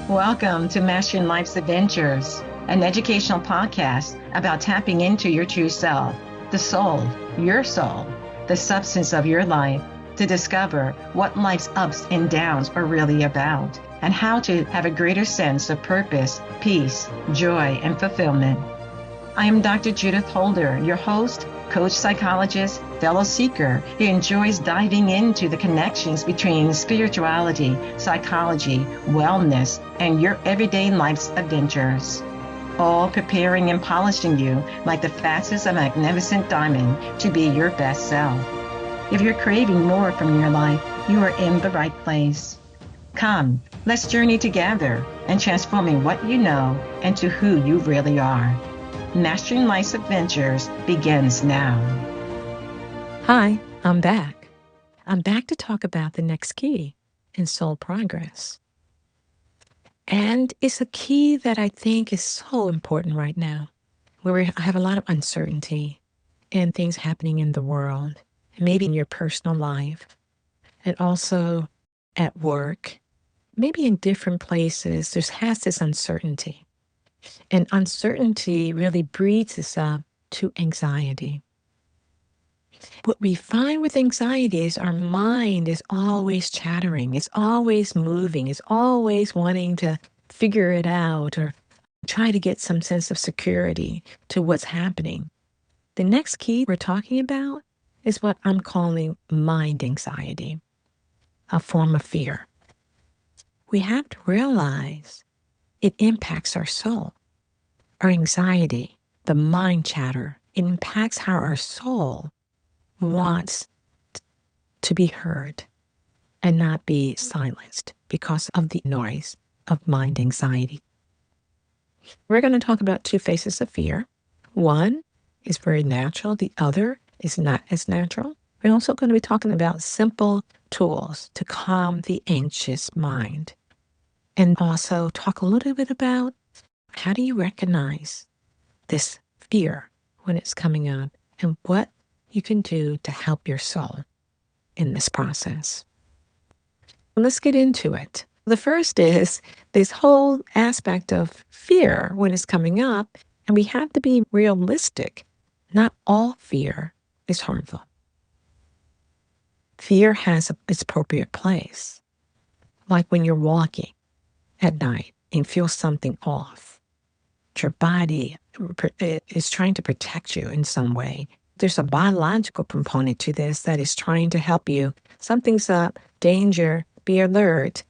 Welcome to Mastering Life's Adventures, an educational podcast about tapping into your true self, the soul, the substance of your life, to discover what life's ups and downs are really about, and how to have a greater sense of purpose, peace, joy, and fulfillment. I am Dr. Judith Holder, your host, coach, psychologist, fellow seeker who enjoys diving into the connections between spirituality, psychology, wellness, and your everyday life's adventures. All preparing and polishing you like the facets of a magnificent diamond to be your best self. If you're craving more from your life, you are in the right place. Come, let's journey together and transforming what you know into who you really are. Mastering Life's Adventures begins now. Hi, I'm back. I'm back to talk about the next key in soul progress. And it's a key that I think is so important right now, where I have a lot of uncertainty and things happening in the world, maybe in your personal life, and also at work, maybe in different places. There's this uncertainty. And uncertainty really breeds us up to anxiety. What we find with anxiety is our mind is always chattering, it's always moving, it's always wanting to figure it out or try to get some sense of security to what's happening. The next key we're talking about is what I'm calling mind anxiety, a form of fear. We have to realize it impacts our soul. Our anxiety, the mind chatter, impacts how our soul wants to be heard and not be silenced because of the noise of mind anxiety. We're going to talk about two faces of fear. One is very natural. The other is not as natural. We're also going to be talking about simple tools to calm the anxious mind, and also talk a little bit about how do you recognize this fear when it's coming up and what you can do to help your soul in this process. Let's get into it. The first is this whole aspect of fear when it's coming up, and we have to be realistic. Not all fear is harmful. Fear has its appropriate place, like when you're walking at night and feel something off. Your body is trying to protect you in some way. There's a biological component to this that is trying to help you. Something's up, danger, be alert.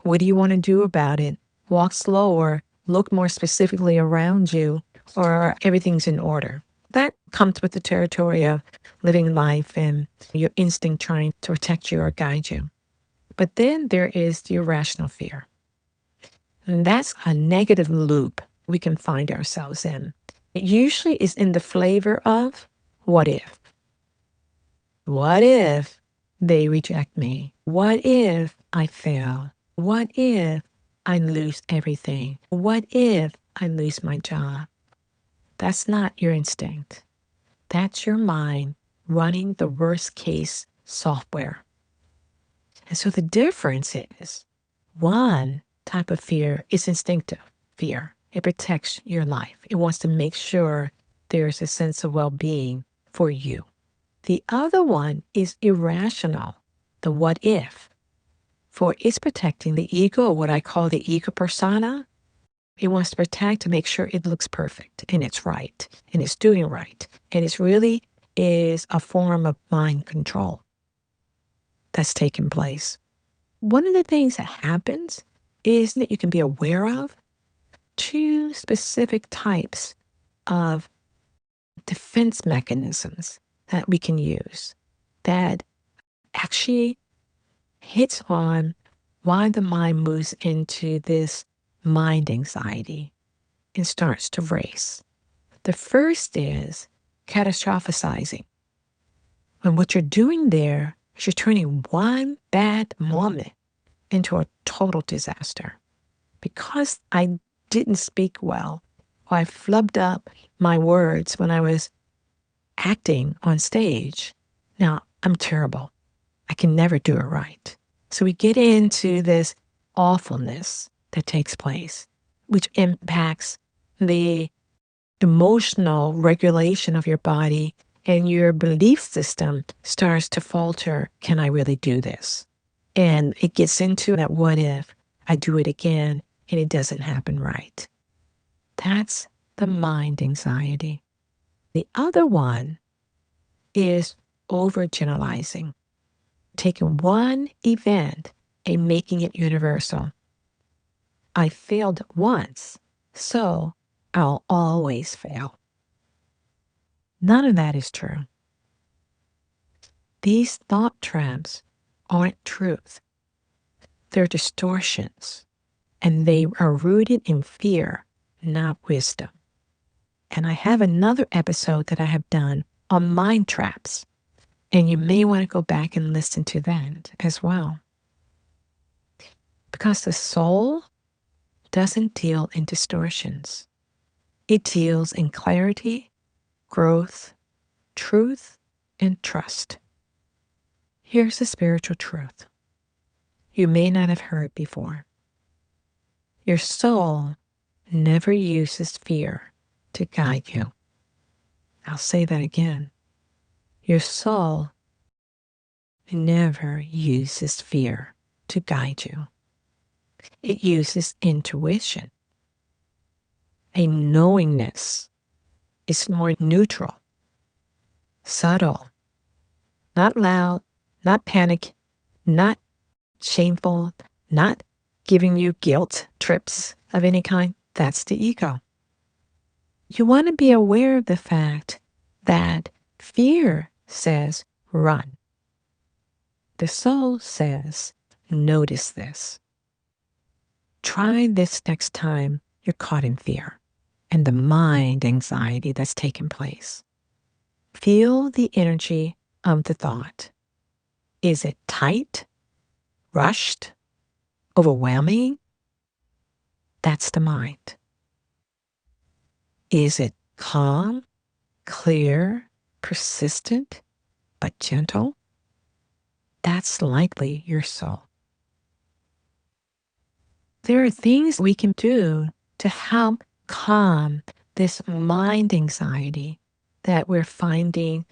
What do you want to do about it? Walk slower, look more specifically around you, or everything's in order. That comes with the territory of living life and your instinct trying to protect you or guide you. But then there is the irrational fear. And that's a negative loop we can find ourselves in. It usually is in the flavor of what if? What if they reject me? What if I fail? What if I lose everything? What if I lose my job? That's not your instinct. That's your mind running the worst case software. And so the difference is one type of fear is instinctive fear. It protects your life. It wants to make sure there's a sense of well-being for you. The other one is irrational, the what if. For it's protecting the ego, what I call the ego persona. It wants to protect to make sure it looks perfect and it's right and it's doing right. And it really is a form of mind control that's taking place. One of the things that happens is that you can be aware of two specific types of defense mechanisms that we can use that actually hits on why the mind moves into this mind anxiety and starts to race. The first is catastrophizing. And what you're doing there is you're turning one bad moment into a total disaster. Because I didn't speak well, or I flubbed up my words when I was acting on stage, now I'm terrible. I can never do it right. So we get into this awfulness that takes place, which impacts the emotional regulation of your body, and your belief system starts to falter. Can I really do this? And it gets into that what if I do it again and it doesn't happen right. That's the mind anxiety. The other one is overgeneralizing, taking one event and making it universal. I failed once, so I'll always fail. None of that is true. These thought traps aren't truth. They're distortions, and they are rooted in fear, not wisdom. And I have another episode that I have done on mind traps, and you may want to go back and listen to that as well. Because the soul doesn't deal in distortions. It deals in clarity, growth, truth, and trust. Here's the spiritual truth you may not have heard before. Your soul never uses fear to guide you. I'll say that again. Your soul never uses fear to guide you. It uses intuition. A knowingness is more neutral, subtle, not loud, not panic, not shameful, not giving you guilt trips of any kind. That's the ego. You want to be aware of the fact that fear says run. The soul says notice this. Try this next time you're caught in fear and the mind anxiety that's taken place. Feel the energy of the thought. Is it tight, rushed, overwhelming? That's the mind. Is it calm, clear, persistent, but gentle? That's likely your soul. There are things we can do to help calm this mind anxiety that we're finding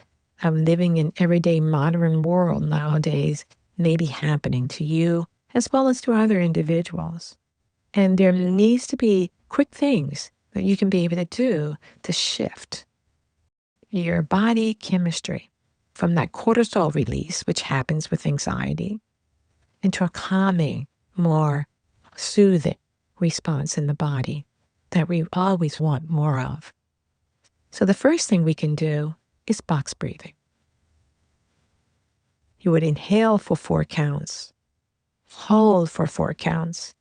living in everyday modern world nowadays may be happening to you as well as to other individuals. And there needs to be quick things that you can be able to do to shift your body chemistry from that cortisol release, which happens with anxiety, into a calming, more soothing response in the body that we always want more of. So the first thing we can do is box breathing. You would inhale for 4 counts, hold for 4 counts,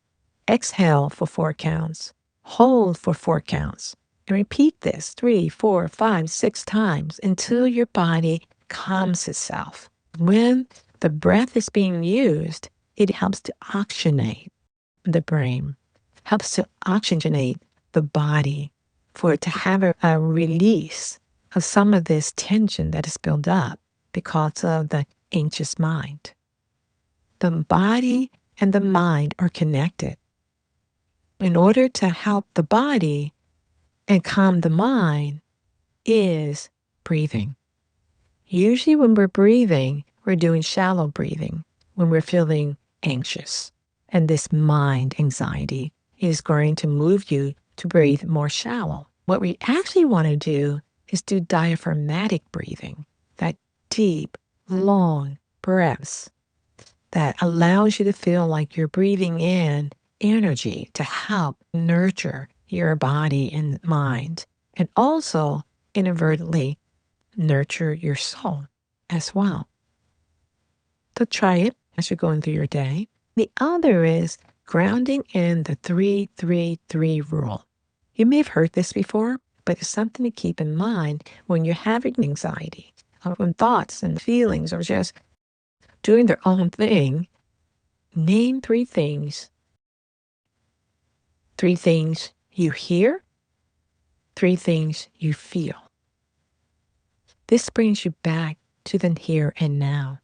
exhale for 4 counts, hold for 4 counts, and repeat this 3, 4, 5, 6 times until your body calms itself. When the breath is being used, it helps to oxygenate the brain, helps to oxygenate the body for it to have a release of some of this tension that is built up because of the anxious mind. The body and the mind are connected. In order to help the body and calm the mind is breathing. Usually when we're breathing, we're doing shallow breathing when we're feeling anxious. And this mind anxiety is going to move you to breathe more shallow. What we actually want to do is do diaphragmatic breathing, that deep, long breaths that allows you to feel like you're breathing in energy to help nurture your body and mind, and also inadvertently nurture your soul as well. So try it as you're going through your day. The other is grounding in the 3-3-3 rule. You may have heard this before, but it's something to keep in mind when you're having anxiety, or when thoughts and feelings are just doing their own thing. Name 3 things. 3 things you hear, 3 things you feel. This brings you back to the here and now.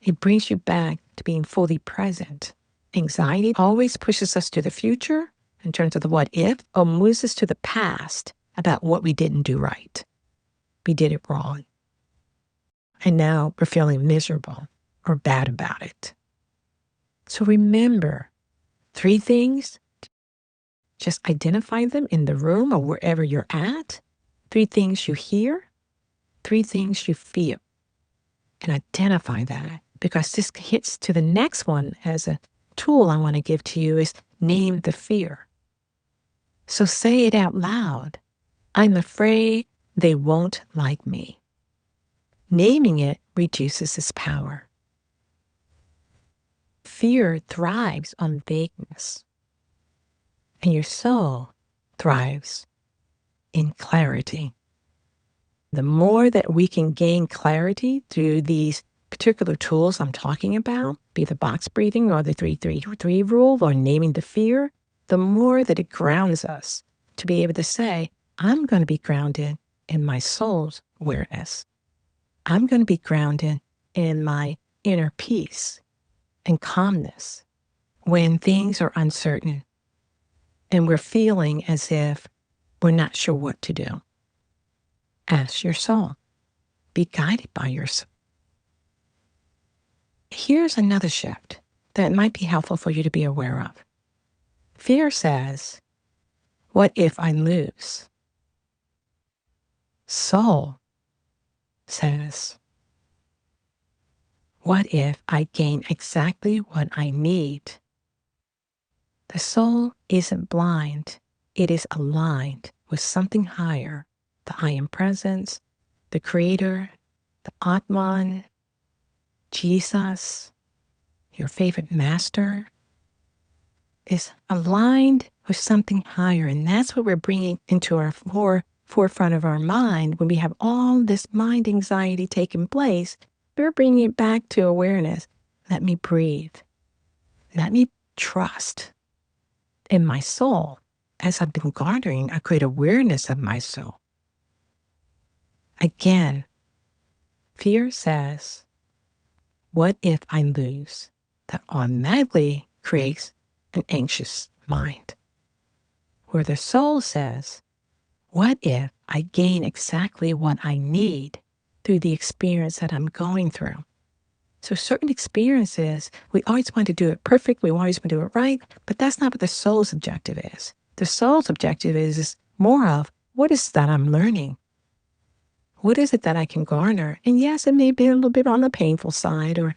It brings you back to being fully present Anxiety always pushes us to the future in terms of the what if, or moves us to the past about what we didn't do right. We did it wrong. And now we're feeling miserable or bad about it. So remember, 3 things, just identify them in the room or wherever you're at. 3 things you hear, 3 things you feel. And identify that, because this hits to the next one as a tool I want to give to you is name the fear. So say it out loud. I'm afraid they won't like me. Naming it reduces its power. Fear thrives on vagueness, and your soul thrives in clarity. The more that we can gain clarity through these particular tools I'm talking about, be the box breathing or the 3-3-3 rule or naming the fear, the more that it grounds us to be able to say, I'm going to be grounded in my soul's awareness. I'm going to be grounded in my inner peace and calmness when things are uncertain and we're feeling as if we're not sure what to do. Ask your soul. Be guided by your soul. Here's another shift that might be helpful for you to be aware of. Fear says, what if I lose? Soul says, what if I gain exactly what I need? The soul isn't blind. It is aligned with something higher, the I Am Presence, the Creator, the Atman, Jesus, your favorite master, is aligned with something higher. And that's what we're bringing into our forefront of our mind. When we have all this mind anxiety taking place, we're bringing it back to awareness. Let me breathe. Let me trust in my soul as I've been garnering a great awareness of my soul. Again, fear says, what if I lose? That automatically creates an anxious mind. Where the soul says, what if I gain exactly what I need through the experience that I'm going through? So certain experiences, we always want to do it perfect. We always want to do it right. But that's not what the soul's objective is. The soul's objective is more of, what is that I'm learning? What is it that I can garner? And yes, it may be a little bit on the painful side or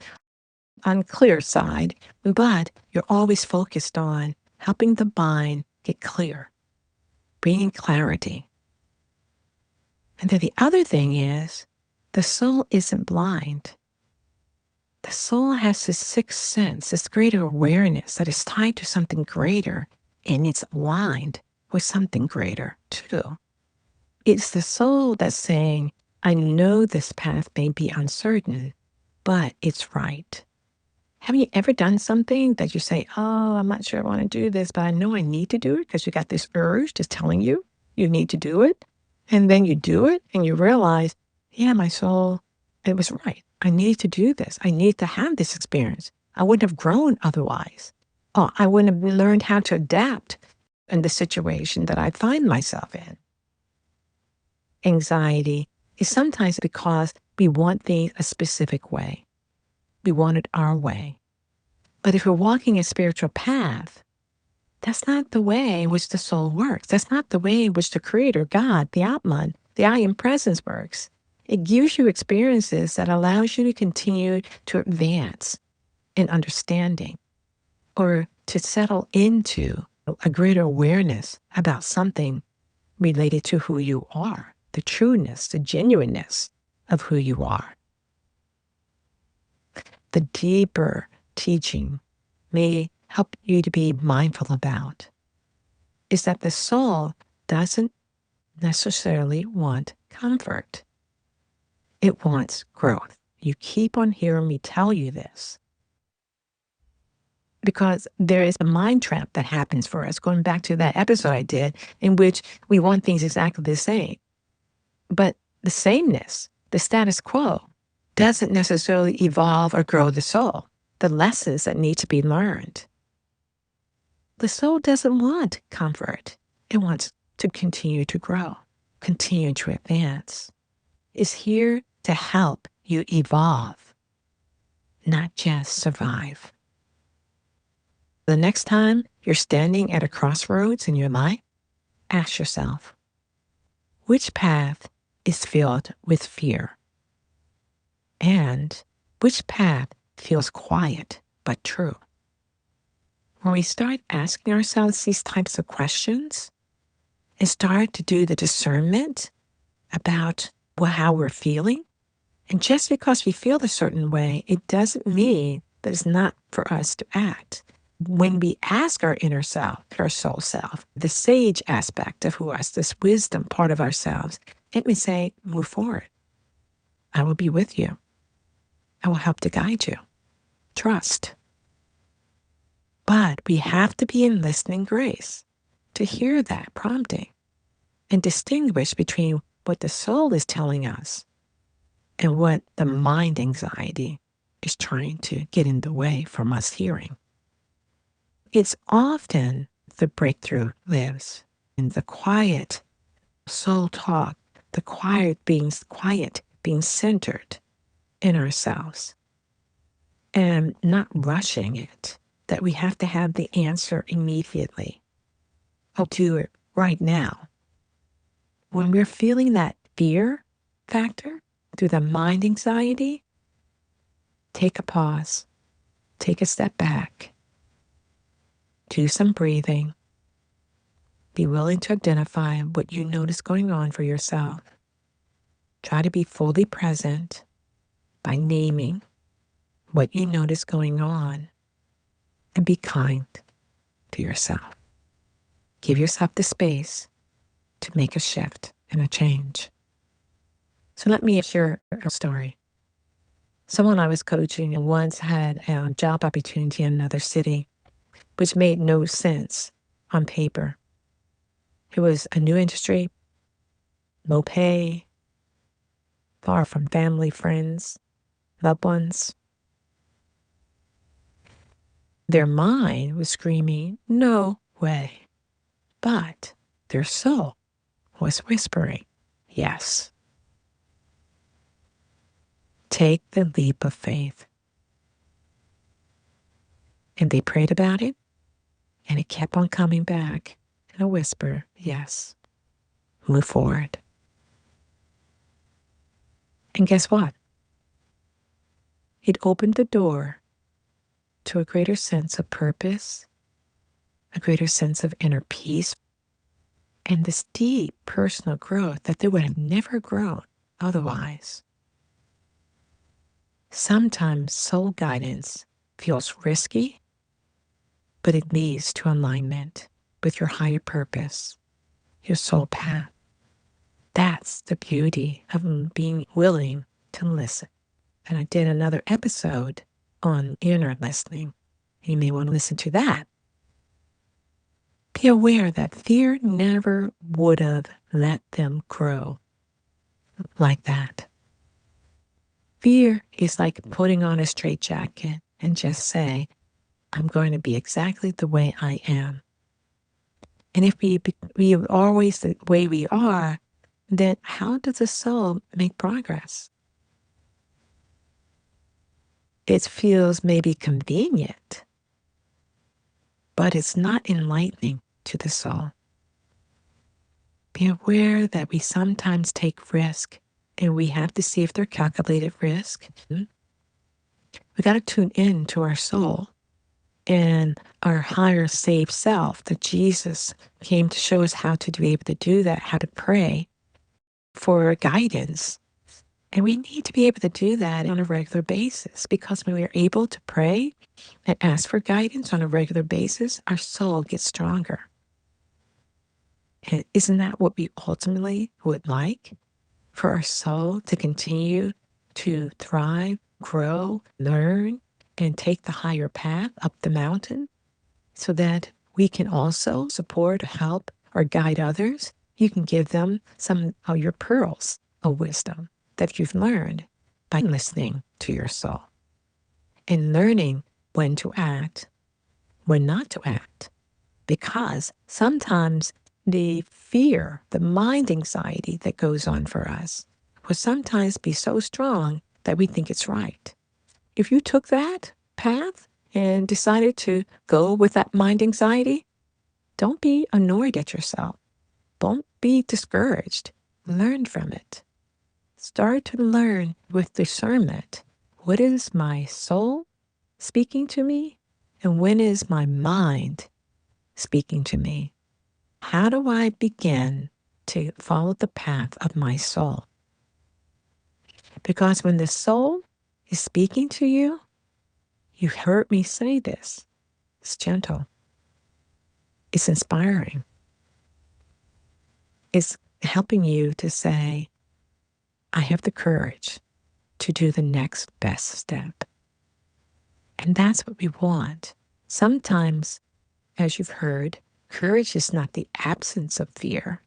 unclear side, but you're always focused on helping the mind get clear, bringing clarity. And then the other thing is, the soul isn't blind. The soul has this sixth sense, this greater awareness that is tied to something greater, and it's aligned with something greater too. It's the soul that's saying, I know this path may be uncertain, but it's right. Have you ever done something that you say, oh, I'm not sure I want to do this, but I know I need to do it because you got this urge just telling you you need to do it. And then you do it and you realize, yeah, my soul, it was right. I need to do this. I need to have this experience. I wouldn't have grown otherwise. Or I wouldn't have learned how to adapt in the situation that I find myself in. Anxiety is sometimes because we want things a specific way. We want it our way. But if we're walking a spiritual path, that's not the way in which the soul works. That's not the way in which the Creator, God, the Atman, the I Am Presence works. It gives you experiences that allows you to continue to advance in understanding or to settle into a greater awareness about something related to who you are, the trueness, the genuineness of who you are. The deeper teaching may help you to be mindful about is that the soul doesn't necessarily want comfort. It wants growth. You keep on hearing me tell you this because there is a mind trap that happens for us, going back to that episode I did, in which we want things exactly the same. But the sameness, the status quo, doesn't necessarily evolve or grow the soul, the lessons that need to be learned. The soul doesn't want comfort. It wants to continue to grow, continue to advance. It's here to help you evolve, not just survive. The next time you're standing at a crossroads in your life, ask yourself, which path is filled with fear? And which path feels quiet but true? When we start asking ourselves these types of questions and start to do the discernment about how we're feeling, and just because we feel a certain way, it doesn't mean that it's not for us to act. When we ask our inner self, our soul self, the sage aspect of who us, this wisdom part of ourselves, it may say, move forward. I will be with you. I will help to guide you. Trust. But we have to be in listening grace to hear that prompting and distinguish between what the soul is telling us and what the mind anxiety is trying to get in the way from us hearing. It's often the breakthrough lives in the quiet soul talk, the quiet being centered in ourselves and not rushing it, that we have to have the answer immediately. I'll do it right now. When we're feeling that fear factor through the mind anxiety, take a pause, take a step back, do some breathing, be willing to identify what you notice going on for yourself. Try to be fully present by naming what you notice going on and be kind to yourself. Give yourself the space to make a shift and a change. So let me share a story. Someone I was coaching once had a job opportunity in another city, which made no sense on paper. It was a new industry, low pay, far from family, friends, loved ones. Their mind was screaming, no way. But their soul was whispering, yes. Take the leap of faith. And they prayed about it, and it kept on coming back in a whisper, yes. Move forward. And guess what? It opened the door to a greater sense of purpose, a greater sense of inner peace, and this deep personal growth that they would have never grown otherwise. Sometimes soul guidance feels risky, but it leads to alignment with your higher purpose, your soul path. That's the beauty of being willing to listen. And I did another episode on inner listening. You may want to listen to that. Be aware that fear never would have let them grow like that. Fear is like putting on a straitjacket and just say, I'm going to be exactly the way I am. And if we are always the way we are, then how does the soul make progress? It feels maybe convenient, but it's not enlightening to the soul. Be aware that we sometimes take risk, and we have to see if they're calculated risk. We got to tune in to our soul and our higher safe self, that Jesus came to show us how to be able to do that, how to pray for guidance. And we need to be able to do that on a regular basis, because when we are able to pray and ask for guidance on a regular basis, our soul gets stronger. And isn't that what we ultimately would like? For our soul to continue to thrive, grow, learn, and take the higher path up the mountain, so that we can also support, help, or guide others. You can give them some of your pearls of wisdom that you've learned by listening to your soul and learning when to act, when not to act, because sometimes the fear, the mind anxiety that goes on for us will sometimes be so strong that we think it's right. If you took that path and decided to go with that mind anxiety, don't be annoyed at yourself. Don't be discouraged. Learn from it. Start to learn with discernment. What is my soul speaking to me? And when is my mind speaking to me? How do I begin to follow the path of my soul? Because when the soul is speaking to you, you heard me say this. It's gentle. It's inspiring. It's helping you to say, I have the courage to do the next best step. And that's what we want. Sometimes, as you've heard, courage is not the absence of fear.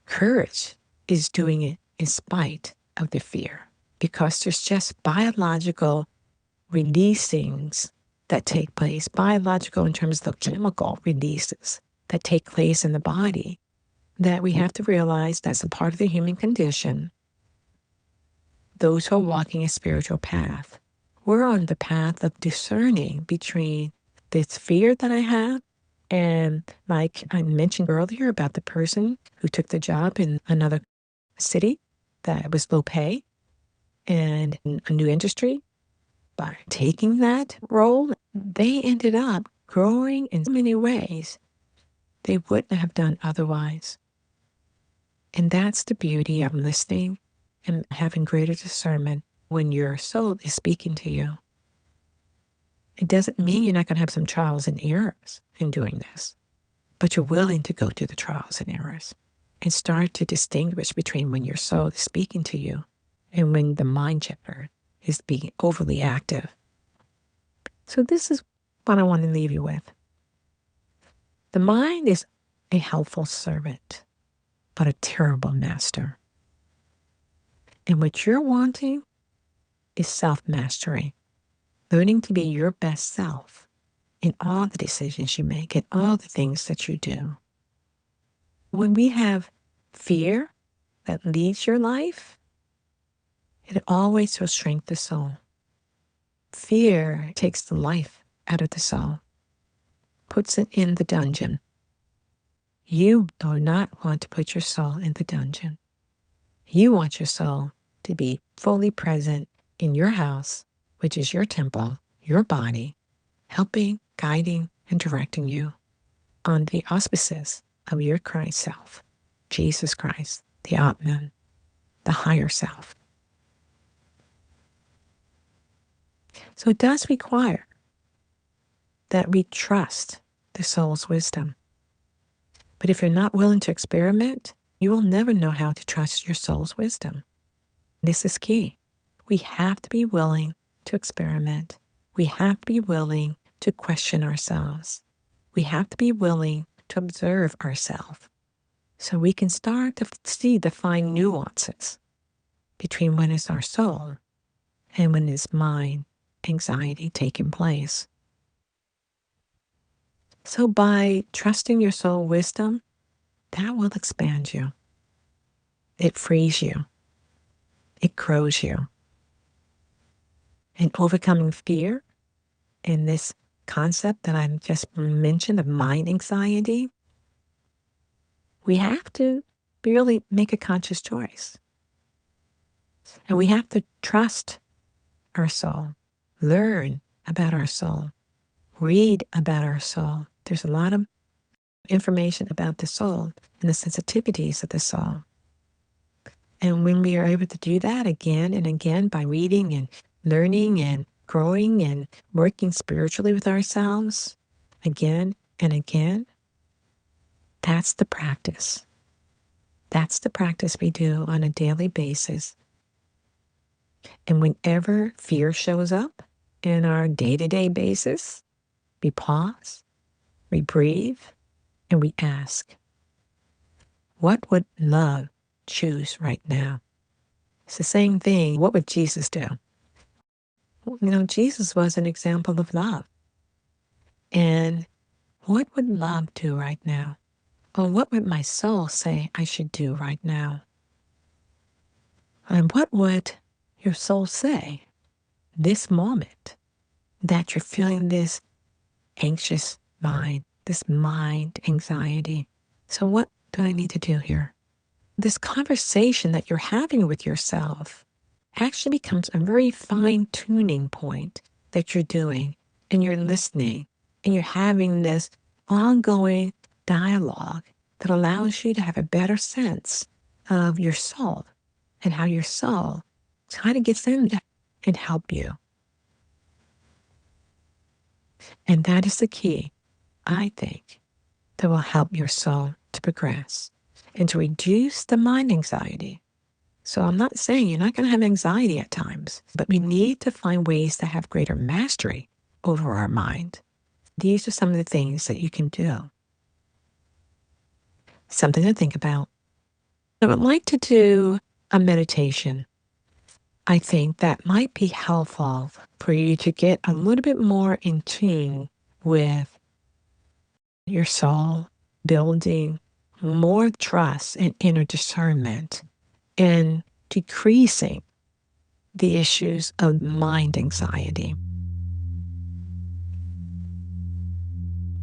Courage is doing it in spite of the fear, because there's just biological releasings that take place, biological in terms of the chemical releases that take place in the body, that we have to realize that's a part of the human condition. Those who are walking a spiritual path, we're on the path of discerning between this fear that I have and, like I mentioned earlier about the person who took the job in another city that was low pay and in a new industry. By taking that role, they ended up growing in so many ways they wouldn't have done otherwise. And that's the beauty of listening and having greater discernment when your soul is speaking to you. It doesn't mean you're not going to have some trials and errors in doing this, but you're willing to go through the trials and errors and start to distinguish between when your soul is speaking to you and when the mind chatter is being overly active. So this is what I want to leave you with. The mind is a helpful servant, but a terrible master. And what you're wanting is self-mastery, learning to be your best self in all the decisions you make and all the things that you do. When we have fear that leads your life, it always will shrink the soul. Fear takes the life out of the soul, puts it in the dungeon. You do not want to put your soul in the dungeon. You want your soul to be fully present in your house, which is your temple, your body, helping, guiding, and directing you on the auspices of your Christ self, Jesus Christ, the Atman, the higher self. So it does require that we trust the soul's wisdom. But if you're not willing to experiment, you will never know how to trust your soul's wisdom. This is key. We have to be willing to experiment. We have to be willing to question ourselves. We have to be willing to observe ourselves so we can start to see the fine nuances between when it's our soul and when it's mind anxiety taking place. So by trusting your soul wisdom, that will expand you. It frees you. It grows you. And overcoming fear in this concept that I've just mentioned of mind anxiety, we have to really make a conscious choice. And we have to trust our soul, learn about our soul, read about our soul. There's a lot of information about the soul and the sensitivities of the soul. And when we are able to do that again and again by reading and learning and growing and working spiritually with ourselves again and again, that's the practice. That's the practice we do on a daily basis. And whenever fear shows up in our day-to-day basis, we pause, we breathe, and we ask, what would love choose right now? It's the same thing. What would Jesus do? Jesus was an example of love. And What would love do right now? Or what would my soul say I should do right now? And what would your soul say this moment that you're feeling this anxious mind, this mind anxiety? So what do I need to do here? This conversation that you're having with yourself actually becomes a very fine tuning point that you're doing, and you're listening, and you're having this ongoing dialogue that allows you to have a better sense of your soul and how your soul kind of gets in there and help you. And that is the key, I think, that will help your soul to progress and to reduce the mind anxiety. So I'm not saying you're not going to have anxiety at times, but we need to find ways to have greater mastery over our mind. These are some of the things that you can do. Something to think about. I would like to do a meditation. I think that might be helpful for you to get a little bit more in tune with your soul, building more trust and inner discernment, and decreasing the issues of mind anxiety.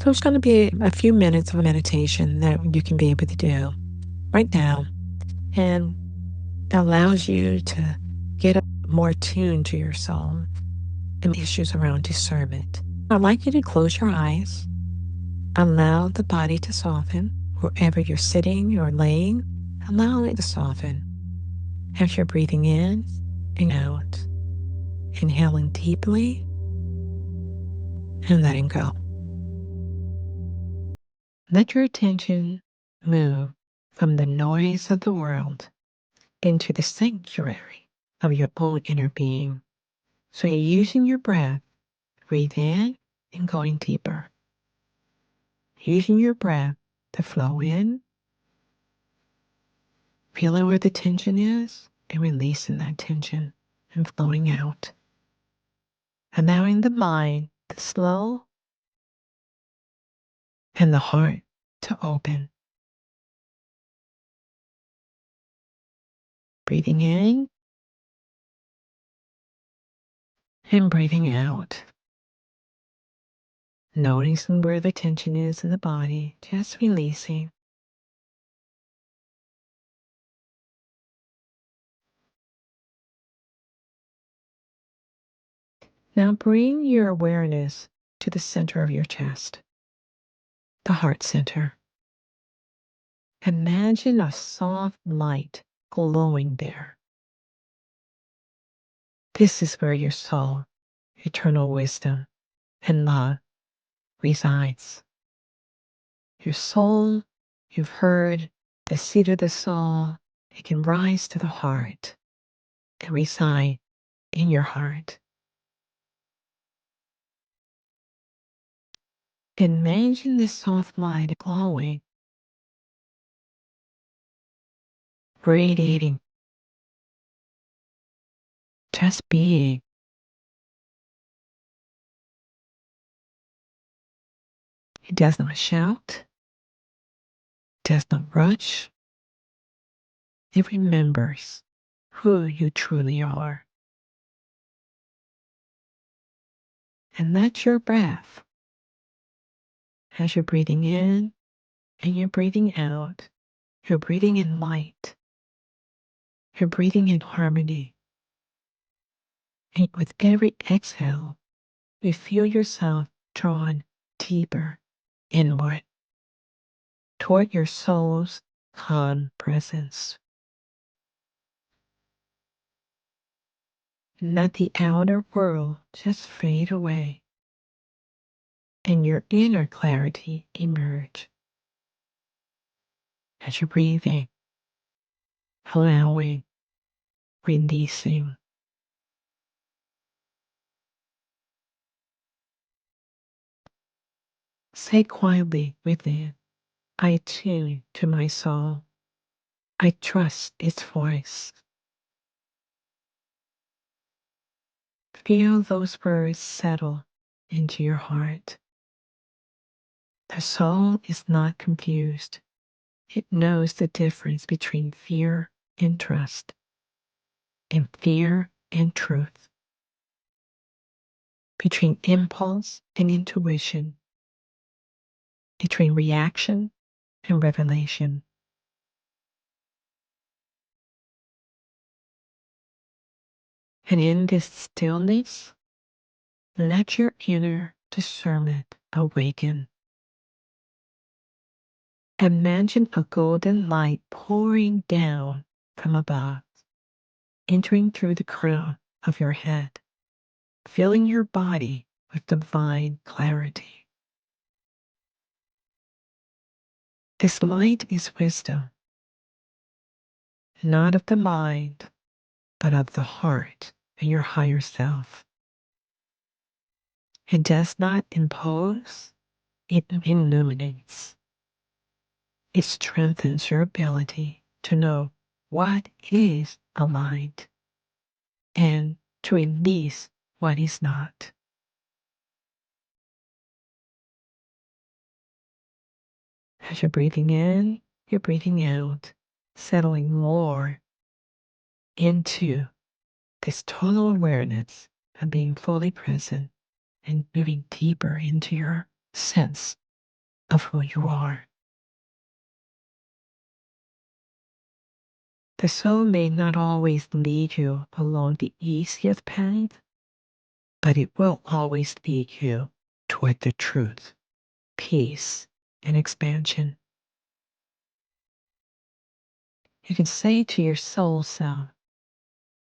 So it's going to be a few minutes of meditation that you can be able to do right now, and allows you to get more tuned to your soul and issues around discernment. I'd like you to close your eyes, allow the body to soften wherever you're sitting or laying. Allow it to soften as you're breathing in and out, inhaling deeply and letting go. Let your attention move from the noise of the world into the sanctuary of your own inner being. So you're using your breath, breathe in and going deeper. Using your breath to flow in, feeling where the tension is and releasing that tension and flowing out. Allowing the mind to slow and the heart to open. Breathing in and breathing out. Noticing where the tension is in the body, just releasing. Now bring your awareness to the center of your chest, the heart center. Imagine a soft light glowing there. This is where your soul, eternal wisdom, and love resides. Your soul, you've heard, the seat of the soul, it can rise to the heart and reside in your heart. Imagine this soft light glowing, radiating, just being. It does not shout, does not rush. It remembers who you truly are. And let your breath, as you're breathing in and you're breathing out, you're breathing in light, you're breathing in harmony. And with every exhale, you feel yourself drawn deeper inward toward your soul's calm presence. Let the outer world just fade away and your inner clarity emerge as you're breathing, allowing, releasing. Say quietly within, I tune to my soul. I trust its voice. Feel those words settle into your heart. The soul is not confused. It knows the difference between fear and trust, and fear and truth, between impulse and intuition, between reaction and revelation. And in this stillness, let your inner discernment awaken. Imagine a golden light pouring down from above, entering through the crown of your head, filling your body with divine clarity. This light is wisdom, not of the mind, but of the heart and your higher self. It does not impose, it illuminates. It strengthens your ability to know what is aligned and to release what is not. As you're breathing in, you're breathing out, settling more into this total awareness of being fully present and moving deeper into your sense of who you are. The soul may not always lead you along the easiest path, but it will always lead you toward the truth, peace, and expansion. You can say to your soul self,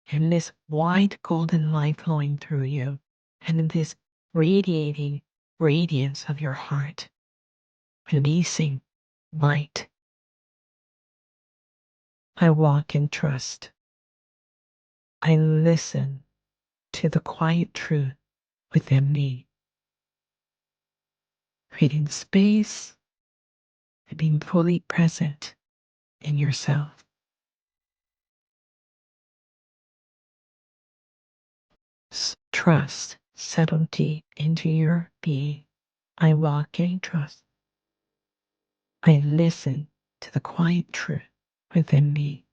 in this white golden light flowing through you, and in this radiating radiance of your heart, releasing light, I walk in trust. I listen to the quiet truth within me, creating space and being fully present in yourself. Trust settle deep into your being. I walk in trust. I listen to the quiet truth within me.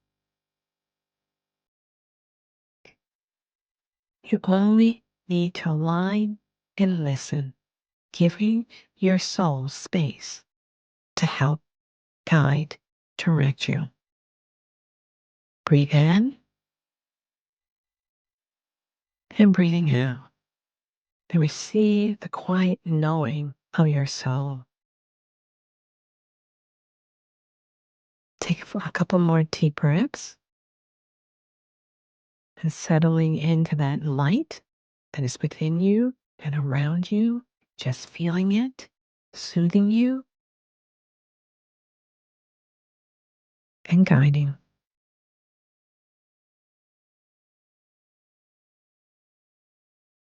You only need to align and listen, giving your soul space to help guide, direct you. Breathe in and breathing out. And receive the quiet knowing of your soul. Take a couple more deep breaths and settling into that light that is within you and around you, just feeling it, soothing you, and guiding.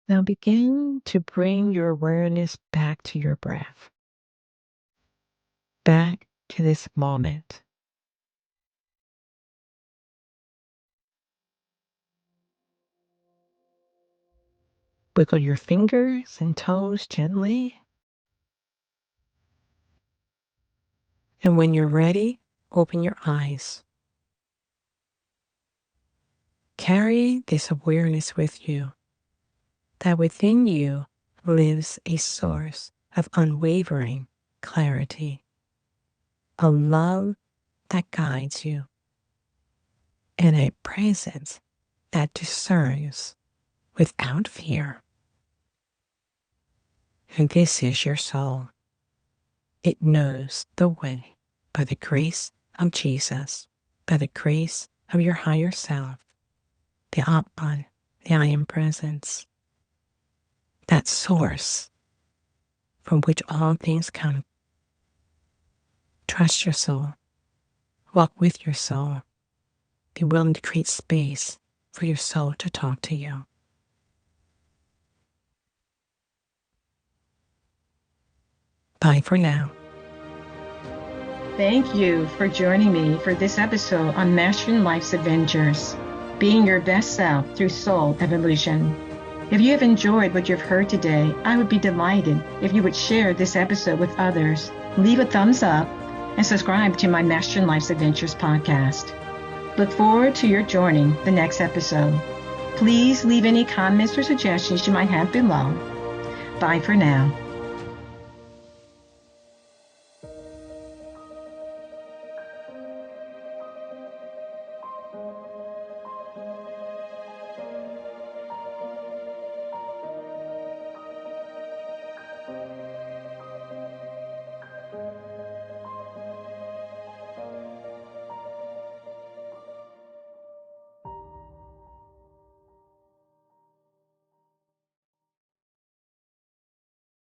Now begin to bring your awareness back to your breath, back to this moment. Wiggle your fingers and toes gently. And when you're ready, open your eyes. Carry this awareness with you, that within you lives a source of unwavering clarity, a love that guides you, and a presence that discerns without fear. And this is your soul. It knows the way by the grace of Jesus, by the grace of your higher self, the Atman, the I Am Presence, that source from which all things come. Trust your soul. Walk with your soul. Be willing to create space for your soul to talk to you. Bye for now. Thank you for joining me for this episode on Mastering Life's Adventures, being your best self through soul evolution. If you have enjoyed what you've heard today, I would be delighted if you would share this episode with others, leave a thumbs up, and subscribe to my Mastering Life's Adventures podcast. Look forward to your joining the next episode. Please leave any comments or suggestions you might have below. Bye for now.